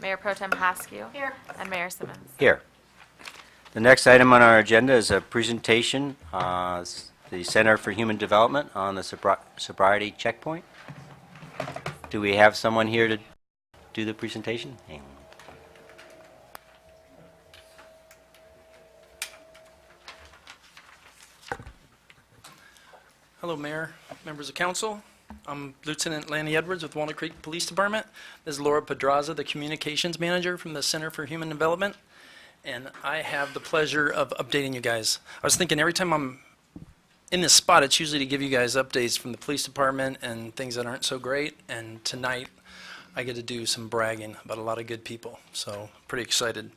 Mayor Pro Tem Haskew. Here. And Mayor Simmons. Here. The next item on our agenda is a presentation, the Center for Human Development on the Sobriety Checkpoint. Do we have someone here to do the presentation? Hang on. Hello, Mayor, members of council. I'm Lieutenant Lanny Edwards with Walnut Creek Police Department. This is Laura Pedraza, the Communications Manager from the Center for Human Development. And I have the pleasure of updating you guys. I was thinking every time I'm in this spot, it's usually to give you guys updates from the police department and things that aren't so great. And tonight, I get to do some bragging about a lot of good people. So, pretty excited.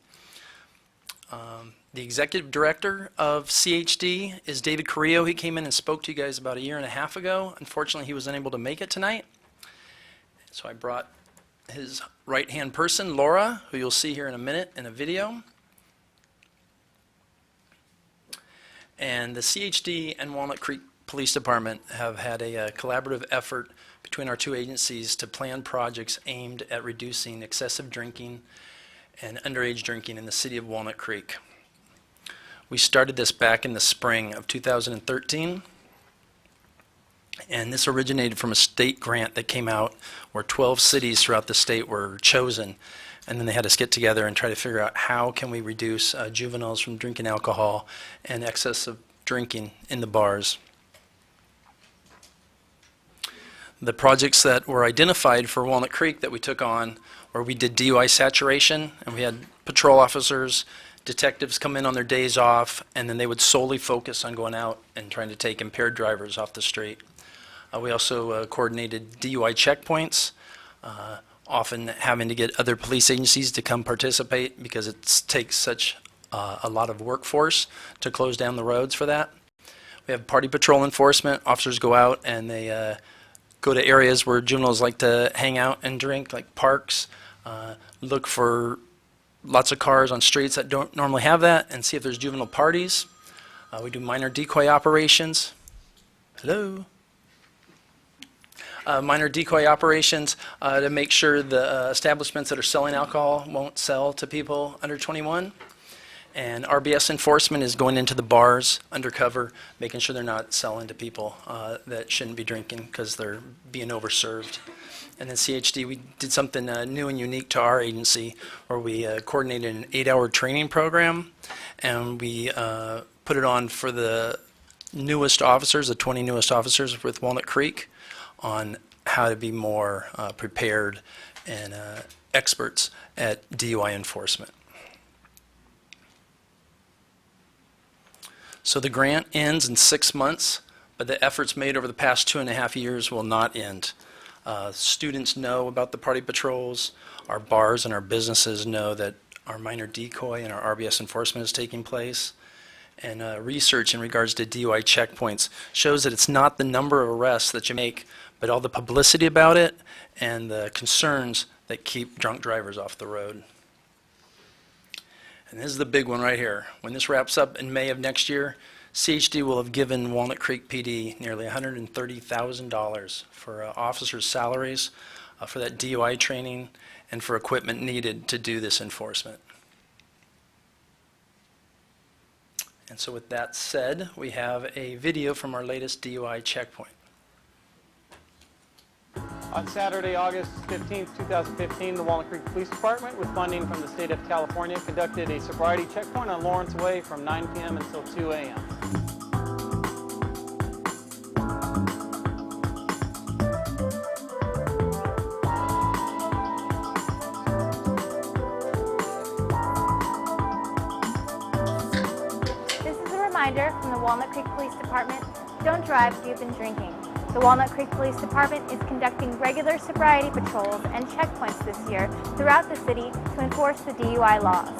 The executive director of CHD is David Carrillo. He came in and spoke to you guys about 1.5 years ago. Unfortunately, he was unable to make it tonight. So I brought his right-hand person, Laura, who you'll see here in a minute in a video. And the CHD and Walnut Creek Police Department have had a collaborative effort between our two agencies to plan projects aimed at reducing excessive drinking and underage drinking in the city of Walnut Creek. We started this back in the spring of 2013, and this originated from a state grant that came out where 12 cities throughout the state were chosen, and then they had us get together and try to figure out how can we reduce juveniles from drinking alcohol and excessive drinking in the bars. The projects that were identified for Walnut Creek that we took on where we did DUI saturation, and we had patrol officers, detectives come in on their days off, and then they would solely focus on going out and trying to take impaired drivers off the street. We also coordinated DUI checkpoints, often having to get other police agencies to come participate because it takes such a lot of workforce to close down the roads for that. We have party patrol enforcement. Officers go out and they go to areas where juveniles like to hang out and drink, like parks, look for lots of cars on streets that don't normally have that, and see if there's juvenile parties. We do minor decoy operations. Hello? Minor decoy operations to make sure the establishments that are selling alcohol won't sell to people under 21. And RBS enforcement is going into the bars undercover, making sure they're not selling to people that shouldn't be drinking because they're being overserved. And then CHD, we did something new and unique to our agency where we coordinated an 8-hour training program, and we put it on for the newest officers, the 20 newest officers with Walnut Creek, on how to be more prepared and experts at DUI enforcement. So the grant ends in 6 months, but the efforts made over the past 2.5 years will not end. Students know about the party patrols. Our bars and our businesses know that our minor decoy and our RBS enforcement is taking place. And research in regards to DUI checkpoints shows that it's not the number of arrests that you make, but all the publicity about it and the concerns that keep drunk drivers off the road. And this is the big one right here. When this wraps up in May of next year, CHD will have given Walnut Creek PD nearly $130,000 for officers' salaries, for that DUI training, and for equipment needed to do this enforcement. And so with that said, we have a video from our latest DUI checkpoint. On Saturday, August 15, 2015, the Walnut Creek Police Department, with funding from the state of California, conducted a sobriety checkpoint on Lawrence Way from 9 p.m. until 2 a.m. This is a reminder from the Walnut Creek Police Department, don't drive if you've been drinking. The Walnut Creek Police Department is conducting regular sobriety patrols and checkpoints this year throughout the city to enforce the DUI laws.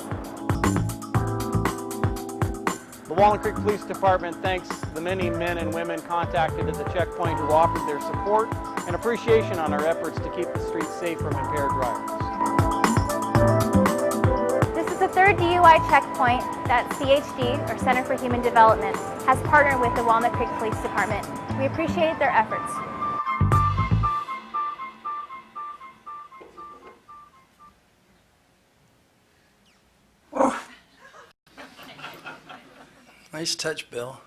The Walnut Creek Police Department thanks the many men and women contacted at the checkpoint who offered their support and appreciation on our efforts to keep the streets safe from impaired drivers. This is the third DUI checkpoint that CHD, or Center for Human Development, has partnered with the Walnut Creek Police Department. We appreciate their efforts. Nice touch, Bill.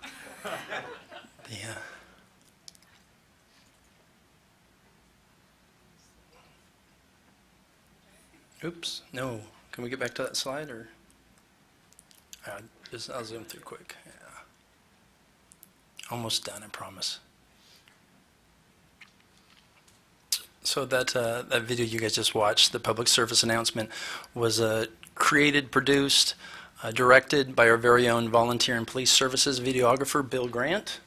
Yeah. Oops, no. Can we get back to that slide, or? I'll zoom through quick. Yeah. Almost done, I promise. So that video you guys just watched, the public service announcement, was created, produced, directed by our very own volunteer and police services videographer, Bill Grant.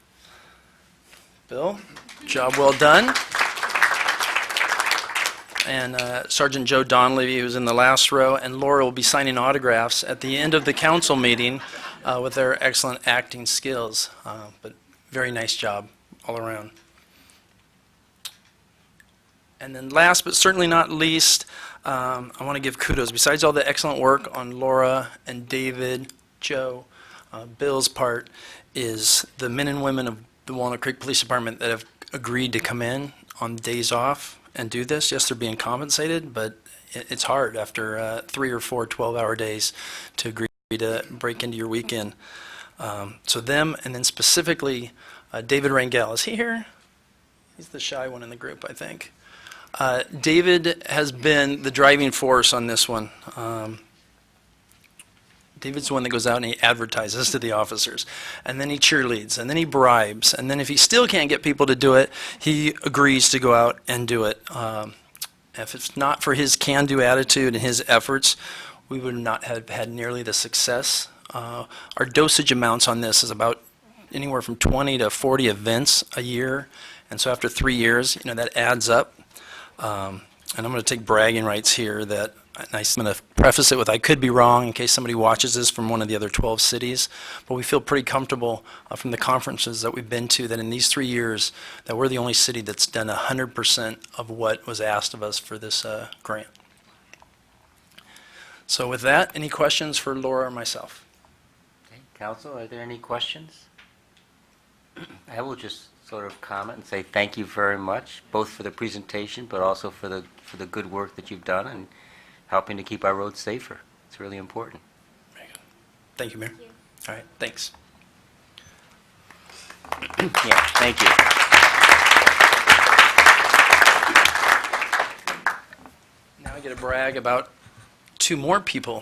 Bill, job well done. And Sergeant Joe Donnelly, who's in the last row, and Laura will be signing autographs at the end of the council meeting with their excellent acting skills. But very nice job all around. And then last but certainly not least, I want to give kudos. Besides all the excellent work on Laura and David, Joe, Bill's part, is the men and women of the Walnut Creek Police Department that have agreed to come in on days off and do this. Yes, they're being compensated, but it's hard after 3 or 4 12-hour days to agree to break into your weekend. So them, and then specifically David Rangel. Is he here? He's the shy one in the group, I think. David has been the driving force on this one. David's the one that goes out and he advertises to the officers, and then he cheerleads, and then he bribes, and then if he still can't get people to do it, he agrees to go out and do it. If it's not for his can-do attitude and his efforts, we would not have had nearly the success. Our dosage amounts on this is about anywhere from 20 to 40 events a year, and so after 3 years, that adds up. And I'm going to take bragging rights here that I'm going to preface it with I could be wrong in case somebody watches this from one of the other 12 cities, but we feel pretty comfortable from the conferences that we've been to that in these 3 years that we're the only city that's done 100% of what was asked of us for this grant. So with that, any questions for Laura or myself? Okay, Council, are there any questions? I will just sort of comment and say thank you very much, both for the presentation, but also for the good work that you've done and helping to keep our roads safer. It's really important. Very good. Thank you, Mayor. Thank you. All right, thanks. Yeah, thank you. Now I get to brag about 2 more people